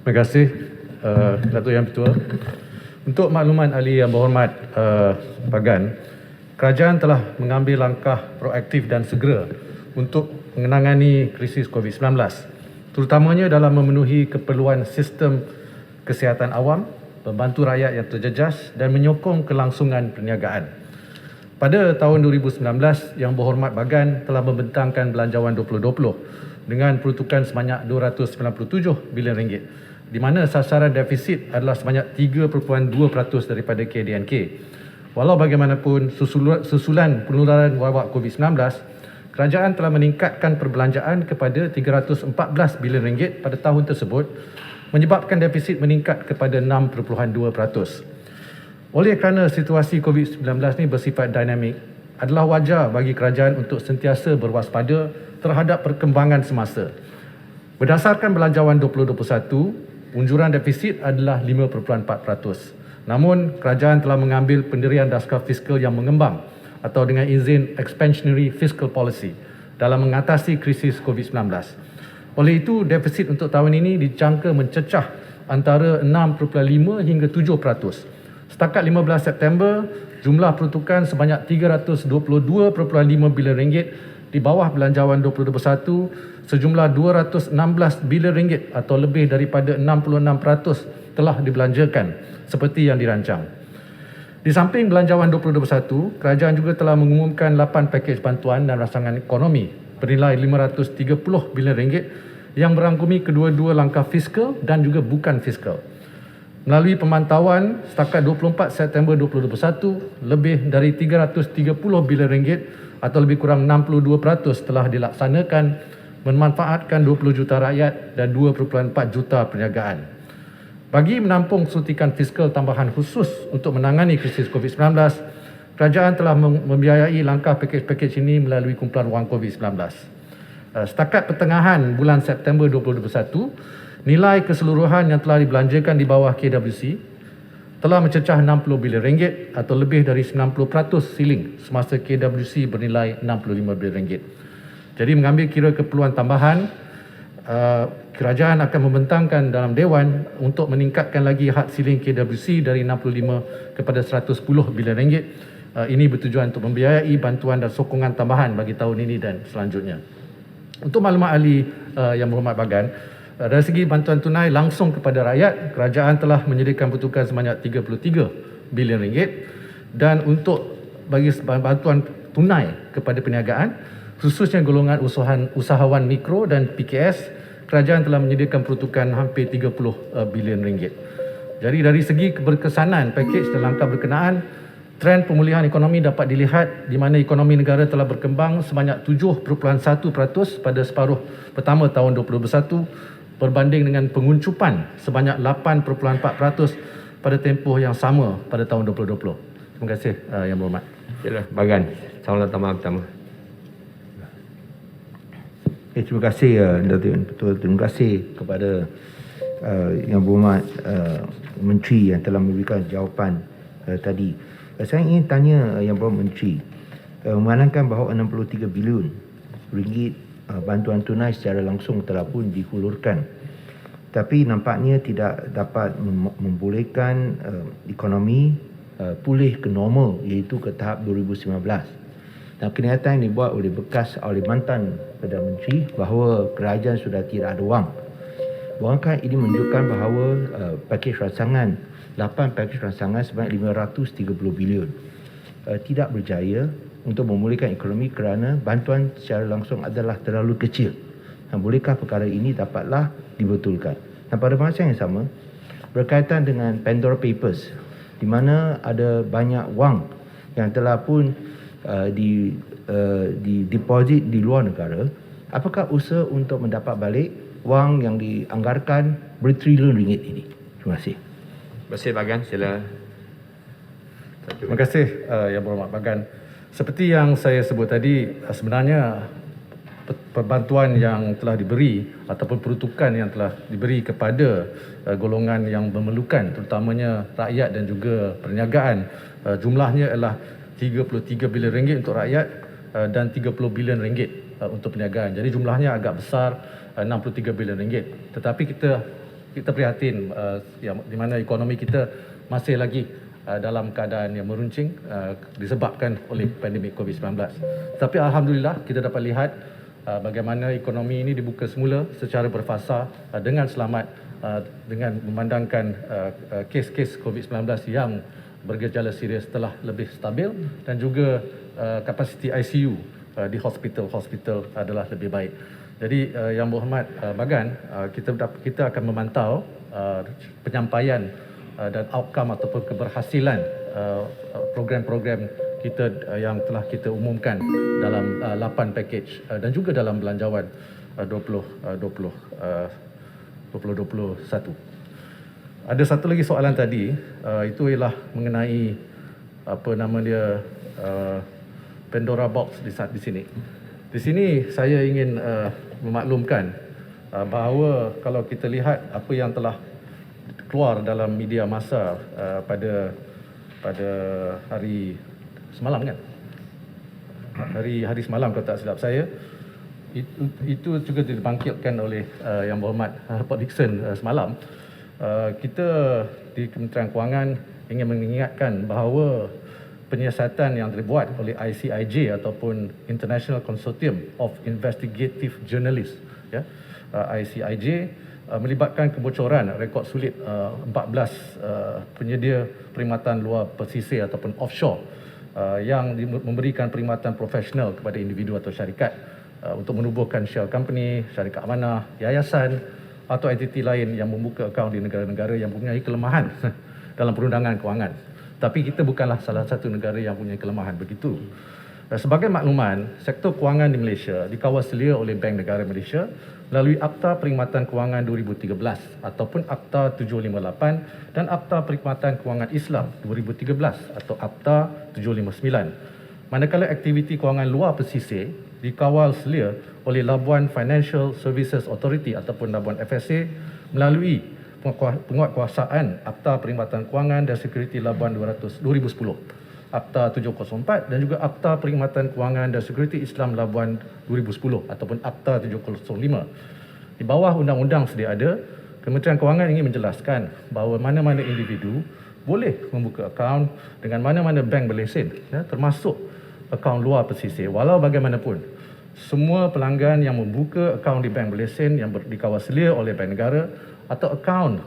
Terima kasih Datuk Yang Ketua. Untuk makluman ahli yang berhormat Bagan, kerajaan telah mengambil langkah proaktif dan segera untuk menangani krisis COVID-19, terutamanya dalam memenuhi keperluan sistem kesihatan awam, membantu rakyat yang terjejas dan menyokong kelangsungan perniagaan. Pada tahun 2019, Yang Berhormat Bagan telah membentangkan Belanjawan 2020 dengan peruntukan sebanyak RM297 bilion, di mana sasaran defisit adalah sebanyak 3.2% daripada KDNK. Walau bagaimanapun, susulan penularan wabak COVID-19, kerajaan telah meningkatkan perbelanjaan kepada RM314 bilion pada tahun tersebut, menyebabkan defisit meningkat kepada 6.2%. Oleh kerana situasi COVID-19 ini bersifat dinamik, adalah wajar bagi kerajaan untuk sentiasa berwaspada terhadap perkembangan semasa. Berdasarkan Belanjawan 2021, unjuran defisit adalah 5.4%. Namun, kerajaan telah mengambil pendirian Naskah Fiskal yang mengembang atau dengan izin Expansionary Fiscal Policy dalam mengatasi krisis COVID-19. Oleh itu, defisit untuk tahun ini dijangka mencecah antara 6.5 hingga 7%. Setakat 15 September, jumlah peruntukan sebanyak RM322.5 bilion di bawah Belanjawan 2021 sejumlah RM216 bilion atau lebih daripada 66% telah dibelanjakan seperti yang dirancang. Di samping Belanjawan 2021, kerajaan juga telah mengumumkan 8 pakej bantuan dan rancangan ekonomi bernilai RM530 bilion yang merangkumi kedua-dua langkah fiskal dan juga bukan fiskal. Melalui pemantauan, setakat 24 September 2021, lebih dari RM330 bilion atau lebih kurang 62% telah dilaksanakan memanfaatkan 20 juta rakyat dan 2.4 juta perniagaan. Bagi menampung suntikan fiskal tambahan khusus untuk menangani krisis COVID-19, kerajaan telah membiayai langkah pakej-pakej ini melalui kumpulan wang COVID-19. Setakat pertengahan bulan September 2021, nilai keseluruhan yang telah dibelanjakan di bawah KWC telah mencecah RM60 bilion atau lebih dari 90% siling semasa KWC bernilai RM65 bilion. Jadi mengambil kira keperluan tambahan, kerajaan akan membentangkan dalam Dewan untuk meningkatkan lagi had siling KWC dari 65 kepada 110 bilion ringgit. Ini bertujuan untuk membiayai bantuan dan sokongan tambahan bagi tahun ini dan selanjutnya. Untuk maklumat ahli yang berhormat Bagan, dari segi bantuan tunai langsung kepada rakyat, kerajaan telah menyediakan peruntukan sebanyak RM33 bilion dan untuk bagi bantuan tunai kepada perniagaan, khususnya golongan usahawan mikro dan PKS, kerajaan telah menyediakan peruntukan hampir RM30 bilion. Jadi dari segi keberkesanan pakej dan langkah berkenaan, trend pemulihan ekonomi dapat dilihat di mana ekonomi negara telah berkembang sebanyak 7.1% pada separuh pertama tahun 2021 berbanding dengan penguncupan sebanyak 8.4% pada tempoh yang sama pada tahun 2020. Terima kasih Yang Berhormat. Silakan Bagan, soalan tambahan pertama. Terima kasih Datuk Ketua. Terima kasih kepada Yang Berhormat Menteri yang telah memberikan jawapan tadi. Saya ingin tanya Yang Berhormat Menteri, memandangkan bahawa 63 bilion ringgit bantuan tunai secara langsung telah pun dihulurkan, tapi nampaknya tidak dapat membolehkan ekonomi pulih ke normal, iaitu ke tahap 2019. Dan kenyataan yang dibuat oleh mantan Perdana Menteri bahawa kerajaan sudah tidak ada wang. Bukankah ini menunjukkan bahawa pakej rancangan 8 pakej rancangan sebanyak 530 bilion tidak berjaya untuk memulihkan ekonomi kerana bantuan secara langsung adalah terlalu kecil. Bolehkah perkara ini dapatlah dibetulkan? Dan pada masa yang sama, berkaitan dengan Pandora Papers, di mana ada banyak wang yang telah pun deposit di luar negara, apakah usaha untuk mendapat balik wang yang dianggarkan bertrilion ringgit ini? Terima kasih. Terima kasih Bagan, sila. Terima kasih Yang Berhormat Bagan. Seperti yang saya sebut tadi, sebenarnya perbantuan yang telah diberi ataupun peruntukan yang telah diberi kepada golongan yang memerlukan, terutamanya rakyat dan juga perniagaan, jumlahnya adalah 33 bilion ringgit untuk rakyat dan 30 bilion ringgit untuk perniagaan. Jadi jumlahnya agak besar, 63 bilion ringgit. Tetapi kita kita prihatin di mana ekonomi kita masih lagi dalam keadaan yang meruncing disebabkan oleh pandemik COVID-19. Tapi alhamdulillah kita dapat lihat bagaimana ekonomi ini dibuka semula secara berfasa dengan selamat, dengan memandangkan kes-kes COVID-19 yang bergejala serius telah lebih stabil dan juga kapasiti ICU di hospital adalah lebih baik. Jadi Yang Berhormat Bagan, kita akan memantau penyampaian dan outcome ataupun keberhasilan program-program kita yang telah kita umumkan dalam 8 package dan juga dalam belanjawan 2021. Ada satu lagi soalan tadi, itu ialah mengenai Pandora Box di sini. Di sini saya ingin memaklumkan bahawa kalau kita lihat apa yang telah keluar dalam media massa pada hari semalam kan? Hari semalam kalau tak silap saya, itu juga dibangkitkan oleh Yang Berhormat Pak Dickson semalam. Kita di Kementerian Kewangan ingin mengingatkan bahawa penyiasatan yang dibuat oleh ICIJ ataupun International Consortium of Investigative Journalists, ya, ICIJ, melibatkan kebocoran rekod sulit 14 penyedia perkhidmatan luar pesisir ataupun offshore yang memberikan perkhidmatan profesional kepada individu atau syarikat untuk menubuhkan shell company, syarikat amanah, yayasan atau entiti lain yang membuka akaun di negara-negara yang mempunyai kelemahan dalam perundangan kewangan. Tapi kita bukanlah salah satu negara yang mempunyai kelemahan begitu. Sebagai makluman, sektor kewangan di Malaysia dikawal selia oleh Bank Negara Malaysia melalui Akta Perkhidmatan Kewangan 2013 ataupun Akta 758 dan Akta Perkhidmatan Kewangan Islam 2013 atau Akta 759. Manakala aktiviti kewangan luar pesisir dikawal selia oleh Labuan Financial Services Authority ataupun Labuan FSA melalui penguatkuasaan Akta Perkhidmatan Kewangan dan Sekuriti Labuan 2010, Akta 704 dan juga Akta Perkhidmatan Kewangan dan Sekuriti Islam Labuan 2010 ataupun Akta 705. Di bawah undang-undang sedia ada, Kementerian Kewangan ingin menjelaskan bahawa mana-mana individu boleh membuka akaun dengan mana-mana bank berlesen, ya, termasuk akaun luar pesisir. Walau bagaimanapun, semua pelanggan yang membuka akaun di bank berlesen yang dikawal selia oleh Bank Negara atau akaun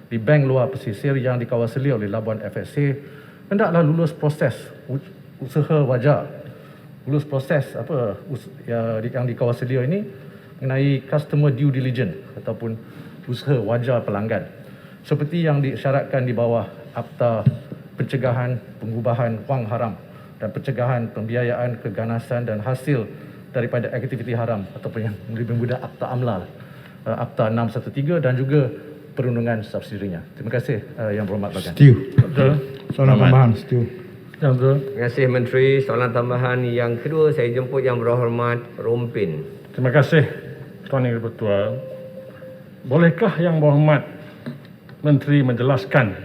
di bank luar pesisir yang dikawal selia oleh Labuan FSA hendaklah lulus proses usaha wajar. Lulus proses yang dikawal selia ini mengenai customer due diligence ataupun usaha wajar pelanggan. Seperti yang disyaratkan di bawah Akta Pencegahan Pengubahan Wang Haram dan Pencegahan Pembiayaan Keganasan dan Hasil daripada Aktiviti Haram ataupun yang lebih mudah Akta AMLAL, Akta 613 dan juga perundungan subsidiarinya. Terima kasih Yang Berhormat Bagan. Setuju. Soalan tambahan, setuju. Terima kasih Menteri. Soalan tambahan yang kedua saya jemput Yang Berhormat Rompin. Terima kasih Tuan Yang Ketua. Bolehkah Yang Berhormat Menteri menjelaskan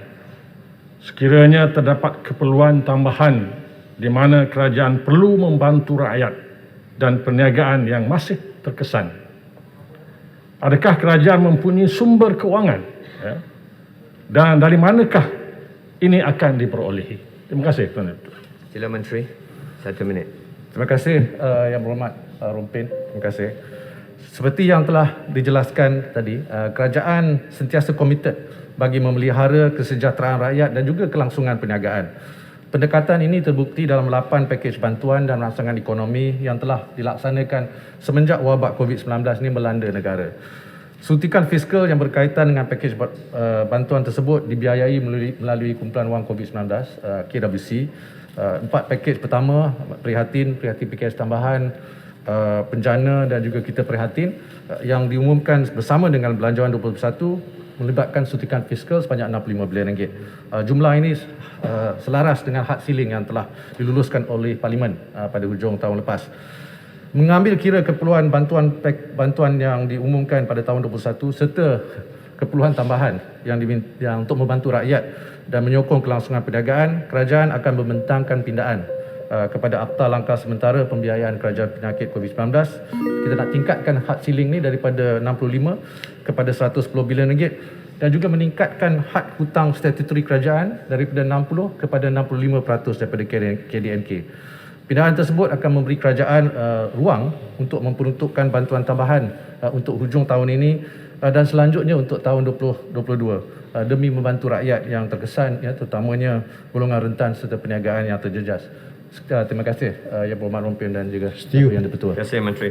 sekiranya terdapat keperluan tambahan di mana kerajaan perlu membantu rakyat dan perniagaan yang masih terkesan? Adakah kerajaan mempunyai sumber kewangan? Ya? Dan dari manakah ini akan diperolehi? Terima kasih Tuan Ketua. Sila Menteri, 1 minit. Terima kasih Yang Berhormat Rompin. Terima kasih. Seperti yang telah dijelaskan tadi, kerajaan sentiasa komited bagi memelihara kesejahteraan rakyat dan juga kelangsungan perniagaan. Pendekatan ini terbukti dalam 8 pakej bantuan dan rangsangan ekonomi yang telah dilaksanakan semenjak wabak COVID-19 ini melanda negara. Suntikan fiskal yang berkaitan dengan pakej bantuan tersebut dibiayai melalui Kumpulan Wang COVID-19 KWC. 4 pakej pertama prihatin pakej tambahan, penjana dan juga kita prihatin yang diumumkan bersama dengan belanjawan 2021 melibatkan suntikan fiskal sebanyak RM65 bilion. Jumlah ini selaras dengan had ceiling yang telah diluluskan oleh Parlimen pada hujung tahun lepas. Mengambil kira keperluan bantuan yang diumumkan pada tahun 2021 serta keperluan tambahan yang untuk membantu rakyat dan menyokong kelangsungan perniagaan, kerajaan akan membentangkan pindaan kepada Akta Langkah Sementara Pembiayaan Kerajaan Penyakit COVID-19. Kita nak tingkatkan had ceiling ni daripada 65 kepada RM110 bilion dan juga meningkatkan had hutang statutory kerajaan daripada 60 kepada 65% daripada KDNK. Pindahan tersebut akan memberi kerajaan ruang untuk memperuntukkan bantuan tambahan untuk hujung tahun ini dan selanjutnya untuk tahun 2022 demi membantu rakyat yang terkesan, ya, terutamanya golongan rentan serta perniagaan yang terjejas. Terima kasih Yang Berhormat Rompion dan juga Setuju. Yang di-Pertua. Terima kasih Menteri.